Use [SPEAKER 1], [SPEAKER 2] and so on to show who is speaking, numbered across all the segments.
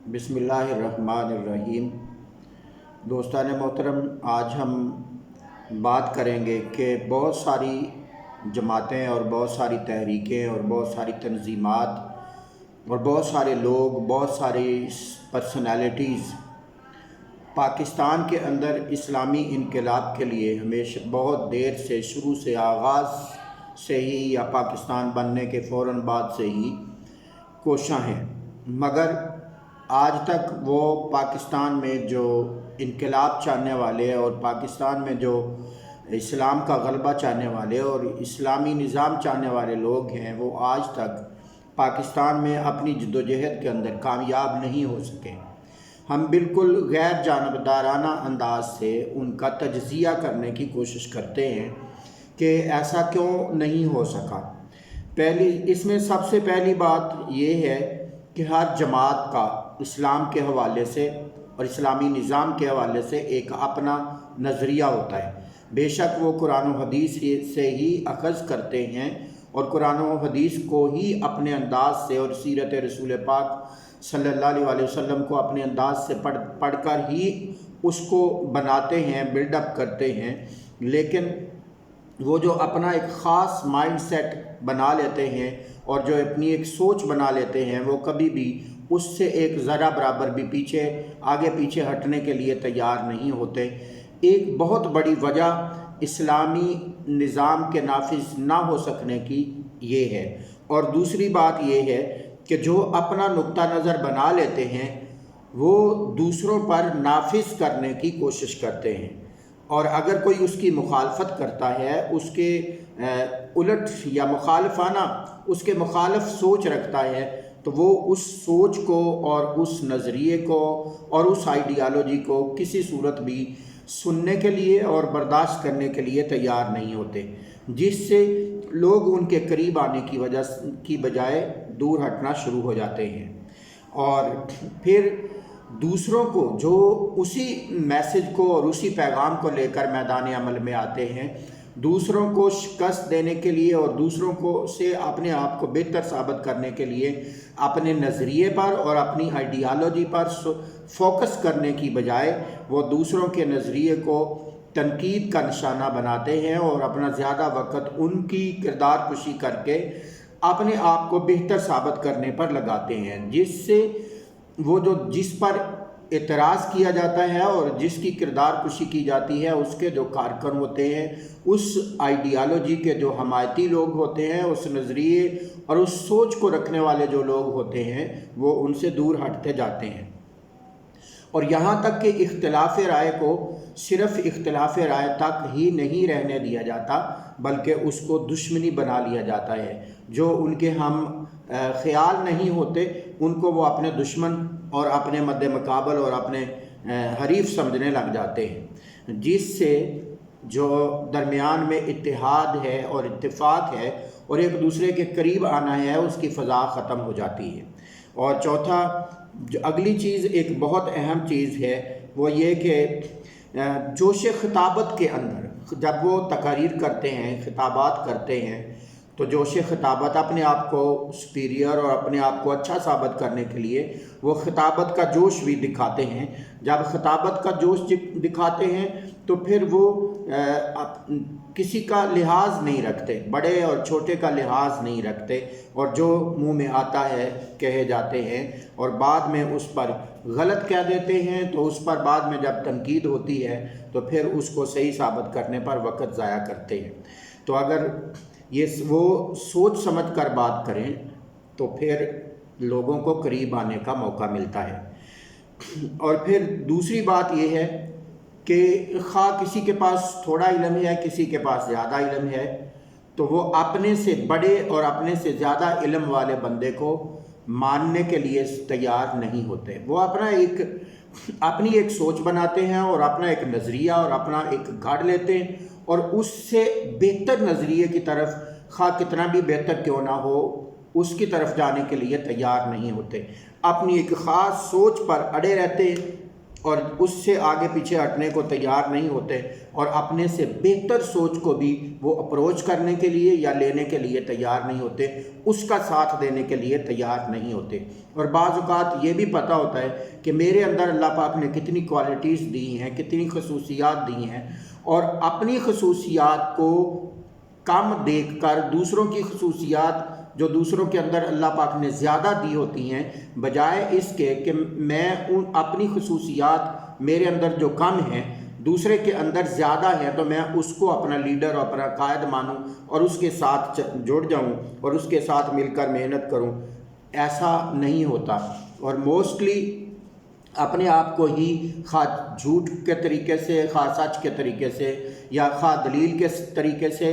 [SPEAKER 1] بسم اللہ الرحمن الرحیم۔ دوستان محترم، آج ہم بات کریں گے کہ بہت ساری جماعتیں اور بہت ساری تحریکیں اور بہت ساری تنظیمات اور بہت سارے لوگ، بہت ساری پرسنالٹیز پاکستان کے اندر اسلامی انقلاب کے لیے ہمیشہ بہت دیر سے، شروع سے، آغاز سے ہی یا پاکستان بننے کے فوراً بعد سے ہی کوشاں ہیں، مگر آج تک وہ پاکستان میں جو انقلاب چاہنے والے اور پاکستان میں جو اسلام کا غلبہ چاہنے والے اور اسلامی نظام چاہنے والے لوگ ہیں، وہ آج تک پاکستان میں اپنی جدوجہد کے اندر کامیاب نہیں ہو سکے۔ ہم بالکل غیر جانبدارانہ انداز سے ان کا تجزیہ کرنے کی کوشش کرتے ہیں کہ ایسا کیوں نہیں ہو سکا۔ اس میں سب سے پہلی بات یہ ہے کہ ہر جماعت کا اسلام کے حوالے سے اور اسلامی نظام کے حوالے سے ایک اپنا نظریہ ہوتا ہے۔ بے شک وہ قرآن و حدیث سے ہی اخذ کرتے ہیں اور قرآن و حدیث کو ہی اپنے انداز سے اور سیرت رسول پاک صلی اللہ علیہ وسلم کو اپنے انداز سے پڑھ کر ہی اس کو بناتے ہیں، بلڈ اپ کرتے ہیں، لیکن وہ جو اپنا ایک خاص مائنڈ سیٹ بنا لیتے ہیں اور جو اپنی ایک سوچ بنا لیتے ہیں، وہ کبھی بھی اس سے ایک ذرہ برابر بھی آگے پیچھے ہٹنے کے لیے تیار نہیں ہوتے۔ ایک بہت بڑی وجہ اسلامی نظام کے نافذ نہ ہو سکنے کی یہ ہے، اور دوسری بات یہ ہے کہ جو اپنا نقطہ نظر بنا لیتے ہیں وہ دوسروں پر نافذ کرنے کی کوشش کرتے ہیں، اور اگر کوئی اس کی مخالفت کرتا ہے، اس کے الٹ یا مخالفانہ اس کے مخالف سوچ رکھتا ہے، تو وہ اس سوچ کو اور اس نظریے کو اور اس آئیڈیالوجی کو کسی صورت بھی سننے کے لیے اور برداشت کرنے کے لیے تیار نہیں ہوتے، جس سے لوگ ان کے قریب آنے کی بجائے دور ہٹنا شروع ہو جاتے ہیں، اور پھر دوسروں کو جو اسی میسج کو اور اسی پیغام کو لے کر میدان عمل میں آتے ہیں، دوسروں کو شکست دینے کے لیے اور دوسروں کو سے اپنے آپ کو بہتر ثابت کرنے کے لیے اپنے نظریے پر اور اپنی آئیڈیالوجی پر فوکس کرنے کی بجائے وہ دوسروں کے نظریے کو تنقید کا نشانہ بناتے ہیں اور اپنا زیادہ وقت ان کی کردار کشی کر کے اپنے آپ کو بہتر ثابت کرنے پر لگاتے ہیں، جس سے وہ جس پر اعتراض کیا جاتا ہے اور جس کی کردار کشی کی جاتی ہے، اس کے جو کارکن ہوتے ہیں، اس آئیڈیالوجی کے جو حمایتی لوگ ہوتے ہیں، اس نظریے اور اس سوچ کو رکھنے والے جو لوگ ہوتے ہیں، وہ ان سے دور ہٹتے جاتے ہیں، اور یہاں تک کہ اختلاف رائے کو صرف اختلاف رائے تک ہی نہیں رہنے دیا جاتا، بلکہ اس کو دشمنی بنا لیا جاتا ہے۔ جو ان کے ہم خیال نہیں ہوتے، ان کو وہ اپنے دشمن اور اپنے مد مقابل اور اپنے حریف سمجھنے لگ جاتے ہیں، جس سے جو درمیان میں اتحاد ہے اور اتفاق ہے اور ایک دوسرے کے قریب آنا ہے، اس کی فضا ختم ہو جاتی ہے۔ اور چوتھا، جو اگلی چیز ایک بہت اہم چیز ہے، وہ یہ کہ جوش خطابت کے اندر جب وہ تقاریر کرتے ہیں، خطابات کرتے ہیں، تو جوش خطابت اپنے آپ کو سپیریئر اور اپنے آپ کو اچھا ثابت کرنے کے لیے وہ خطابت کا جوش بھی دکھاتے ہیں۔ جب خطابت کا جوش دکھاتے ہیں تو پھر وہ کسی کا لحاظ نہیں رکھتے، بڑے اور چھوٹے کا لحاظ نہیں رکھتے، اور جو منہ میں آتا ہے کہے جاتے ہیں، اور بعد میں اس پر غلط کہہ دیتے ہیں، تو اس پر بعد میں جب تنقید ہوتی ہے تو پھر اس کو صحیح ثابت کرنے پر وقت ضائع کرتے ہیں۔ تو اگر وہ سوچ سمجھ کر بات کریں تو پھر لوگوں کو قریب آنے کا موقع ملتا ہے۔ اور پھر دوسری بات یہ ہے کہ خواہ کسی کے پاس تھوڑا علم ہے، کسی کے پاس زیادہ علم ہے، تو وہ اپنے سے بڑے اور اپنے سے زیادہ علم والے بندے کو ماننے کے لیے تیار نہیں ہوتے۔ وہ اپنی ایک سوچ بناتے ہیں اور اپنا ایک نظریہ اور اپنا ایک گھڑ لیتے ہیں، اور اس سے بہتر نظریے کی طرف، خواہ کتنا بھی بہتر کیوں نہ ہو، اس کی طرف جانے کے لیے تیار نہیں ہوتے، اپنی ایک خاص سوچ پر اڑے رہتے ہیں اور اس سے آگے پیچھے ہٹنے کو تیار نہیں ہوتے، اور اپنے سے بہتر سوچ کو بھی وہ اپروچ کرنے کے لیے یا لینے کے لیے تیار نہیں ہوتے، اس کا ساتھ دینے کے لیے تیار نہیں ہوتے۔ اور بعض اوقات یہ بھی پتہ ہوتا ہے کہ میرے اندر اللہ پاک نے کتنی کوالٹیز دی ہیں، کتنی خصوصیات دی ہیں، اور اپنی خصوصیات کو کم دیکھ کر دوسروں کی خصوصیات جو دوسروں کے اندر اللہ پاک نے زیادہ دی ہوتی ہیں، بجائے اس کے کہ میں اپنی خصوصیات میرے اندر جو کم ہیں دوسرے کے اندر زیادہ ہے تو میں اس کو اپنا لیڈر اور اپنا قائد مانوں اور اس کے ساتھ جڑ جاؤں اور اس کے ساتھ مل کر محنت کروں، ایسا نہیں ہوتا۔ اور موسٹلی اپنے آپ کو ہی خواہ جھوٹ کے طریقے سے، خواہ سچ کے طریقے سے، یا خواہ دلیل کے طریقے سے،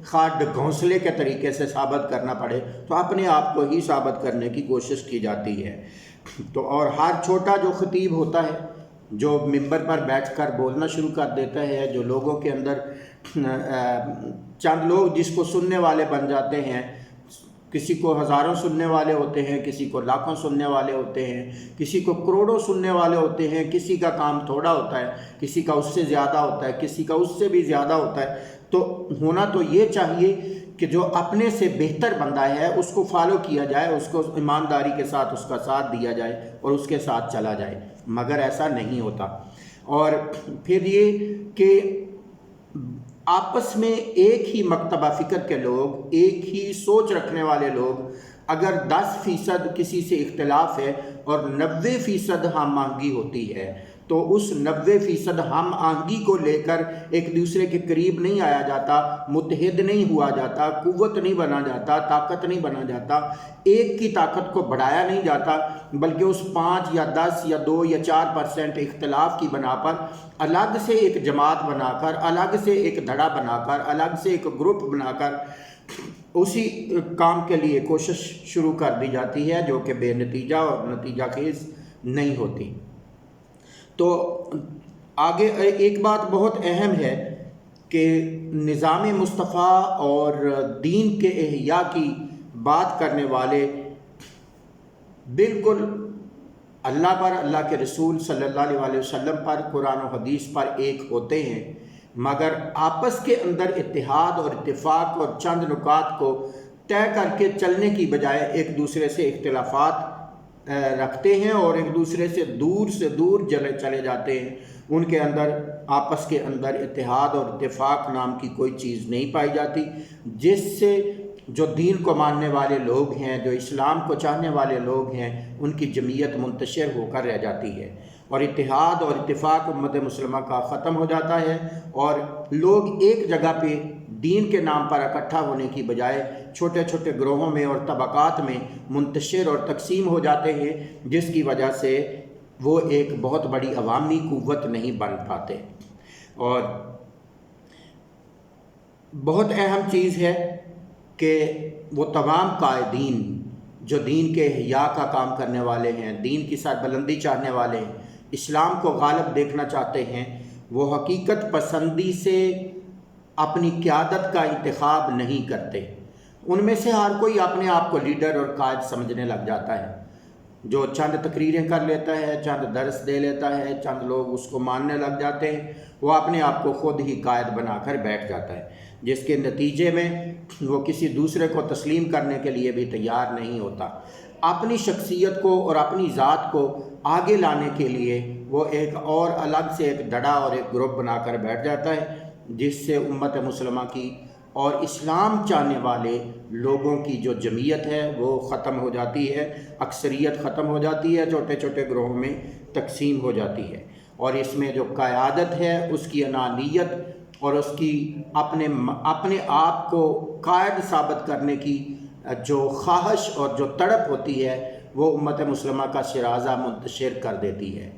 [SPEAKER 1] خواہ گھونسلے کے طریقے سے ثابت کرنا پڑے تو اپنے آپ کو ہی ثابت کرنے کی کوشش کی جاتی ہے۔ تو اور ہر چھوٹا جو خطیب ہوتا ہے، جو ممبر پر بیٹھ کر بولنا شروع کر دیتا ہے، جو لوگوں کے اندر چند لوگ جس کو سننے والے بن جاتے ہیں، کسی کو ہزاروں سننے والے ہوتے ہیں، کسی کو لاکھوں سننے والے ہوتے ہیں، کسی کو کروڑوں سننے والے ہوتے ہیں، کسی کا کام تھوڑا ہوتا ہے، کسی کا اس سے زیادہ ہوتا ہے، کسی کا اس سے بھی زیادہ ہوتا ہے۔ تو ہونا تو یہ چاہیے کہ جو اپنے سے بہتر بندہ ہے اس کو فالو کیا جائے، اس کو ایمانداری کے ساتھ اس کا ساتھ دیا جائے اور اس کے ساتھ چلا جائے، مگر ایسا نہیں ہوتا۔ اور پھر یہ کہ آپس میں ایک ہی مکتبہ فکر کے لوگ، ایک ہی سوچ رکھنے والے لوگ، اگر 10% کسی سے اختلاف ہے اور 90% ہم آہنگی ہوتی ہے تو اس 90% ہم آہنگی کو لے کر ایک دوسرے کے قریب نہیں آیا جاتا، متحد نہیں ہوا جاتا، قوت نہیں بنا جاتا، طاقت نہیں بنا جاتا، ایک کی طاقت کو بڑھایا نہیں جاتا، بلکہ اس 5 یا 10 یا 2 یا 4% اختلاف کی بنا پر الگ سے ایک جماعت بنا کر، الگ سے ایک دھڑا بنا کر، الگ سے ایک گروپ بنا کر اسی کام کے لیے کوشش شروع کر دی جاتی ہے، جو کہ بے نتیجہ اور نتیجہ خیز نہیں ہوتی۔ تو آگے ایک بات بہت اہم ہے کہ نظام مصطفیٰ اور دین کے احیاء کی بات کرنے والے بالکل اللہ پر، اللہ کے رسول صلی اللہ علیہ وسلم پر، قرآن و حدیث پر ایک ہوتے ہیں، مگر آپس کے اندر اتحاد اور اتفاق اور چند نکات کو طے کر کے چلنے کی بجائے ایک دوسرے سے اختلافات رکھتے ہیں اور ایک دوسرے سے دور چلے جاتے ہیں۔ ان کے اندر آپس کے اندر اتحاد اور اتفاق نام کی کوئی چیز نہیں پائی جاتی، جس سے جو دین کو ماننے والے لوگ ہیں، جو اسلام کو چاہنے والے لوگ ہیں، ان کی جمعیت منتشر ہو کر رہ جاتی ہے اور اتحاد اور اتفاق امت مسلمہ کا ختم ہو جاتا ہے، اور لوگ ایک جگہ پہ دین کے نام پر اکٹھا ہونے کی بجائے چھوٹے چھوٹے گروہوں میں اور طبقات میں منتشر اور تقسیم ہو جاتے ہیں، جس کی وجہ سے وہ ایک بہت بڑی عوامی قوت نہیں بن پاتے۔ اور بہت اہم چیز ہے کہ وہ تمام قائدین جو دین کے احیاء کا کام کرنے والے ہیں، دین کی سربلندی چاہنے والے ہیں، اسلام کو غالب دیکھنا چاہتے ہیں، وہ حقیقت پسندی سے اپنی قیادت کا انتخاب نہیں کرتے۔ ان میں سے ہر کوئی اپنے آپ کو لیڈر اور قائد سمجھنے لگ جاتا ہے، جو چند تقریریں کر لیتا ہے، چند درس دے لیتا ہے، چند لوگ اس کو ماننے لگ جاتے ہیں، وہ اپنے آپ کو خود ہی قائد بنا کر بیٹھ جاتا ہے، جس کے نتیجے میں وہ کسی دوسرے کو تسلیم کرنے کے لیے بھی تیار نہیں ہوتا۔ اپنی شخصیت کو اور اپنی ذات کو آگے لانے کے لیے وہ ایک اور الگ سے ایک دھڑا اور ایک گروپ بنا کر بیٹھ جاتا ہے، جس سے امت مسلمہ کی اور اسلام چاہنے والے لوگوں کی جو جمعیت ہے وہ ختم ہو جاتی ہے، اکثریت ختم ہو جاتی ہے، چھوٹے چھوٹے گروہوں میں تقسیم ہو جاتی ہے، اور اس میں جو قیادت ہے، اس کی انانیت اور اس کی اپنے آپ کو قائد ثابت کرنے کی جو خواہش اور جو تڑپ ہوتی ہے، وہ امت مسلمہ کا شرازہ منتشر کر دیتی ہے۔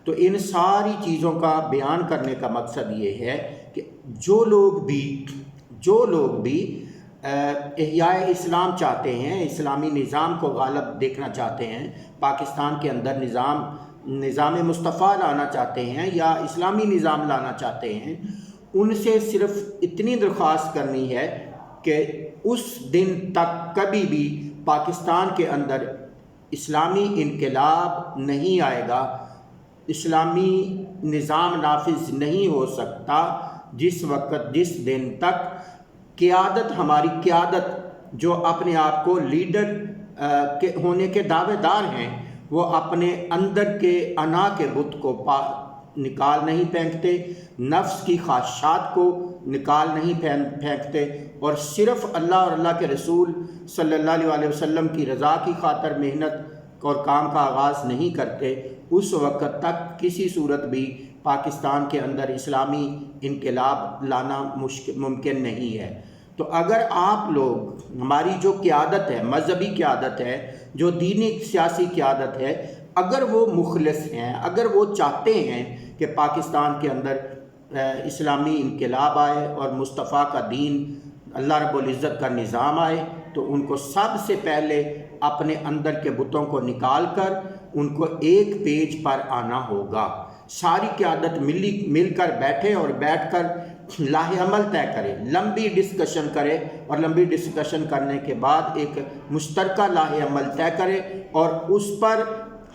[SPEAKER 1] تو ان ساری چیزوں کا بیان کرنے کا مقصد یہ ہے کہ جو لوگ بھی احیاء اسلام چاہتے ہیں، اسلامی نظام کو غالب دیکھنا چاہتے ہیں، پاکستان کے اندر نظام مصطفیٰ لانا چاہتے ہیں یا اسلامی نظام لانا چاہتے ہیں، ان سے صرف اتنی درخواست کرنی ہے کہ اس دن تک کبھی بھی پاکستان کے اندر اسلامی انقلاب نہیں آئے گا اسلامی نظام نافذ نہیں ہو سکتا جس دن تک قیادت، ہماری قیادت جو اپنے آپ کو لیڈر ہونے کے دعوے دار ہیں، وہ اپنے اندر کے انا کے بت کو نکال نہیں پھینکتے، نفس کی خواہشات کو نکال نہیں پھینکتے، اور صرف اللہ اور اللہ کے رسول صلی اللہ علیہ وسلم کی رضا کی خاطر محنت اور کام کا آغاز نہیں کرتے، اس وقت تک کسی صورت بھی پاکستان کے اندر اسلامی انقلاب لانا ممکن نہیں ہے۔ تو اگر آپ لوگ، ہماری جو قیادت ہے، مذہبی قیادت ہے، جو دینی سیاسی قیادت ہے، اگر وہ مخلص ہیں، اگر وہ چاہتے ہیں کہ پاکستان کے اندر اسلامی انقلاب آئے اور مصطفیٰ کا دین، اللہ رب العزت کا نظام آئے، تو ان کو سب سے پہلے اپنے اندر کے بتوں کو نکال کر ان کو ایک پیج پر آنا ہوگا۔ ساری قیادت مل کر بیٹھے اور بیٹھ کر لاہ عمل طے کرے، لمبی ڈسکشن کرے، اور لمبی ڈسکشن کرنے کے بعد ایک مشترکہ لاہ عمل طے کرے، اور اس پر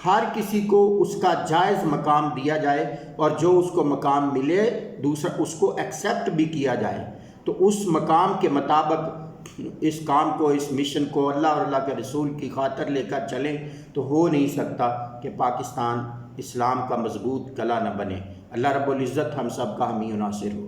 [SPEAKER 1] ہر کسی کو اس کا جائز مقام دیا جائے، اور جو اس کو مقام ملے دوسرا اس کو ایکسیپٹ بھی کیا جائے۔ تو اس مقام کے مطابق اس کام کو، اس مشن کو اللہ اور اللہ کے رسول کی خاطر لے کر چلیں، تو ہو نہیں سکتا کہ پاکستان اسلام کا مضبوط قلعہ نہ بنے۔ اللہ رب العزت ہم سب کا حامی و ناصر ہو۔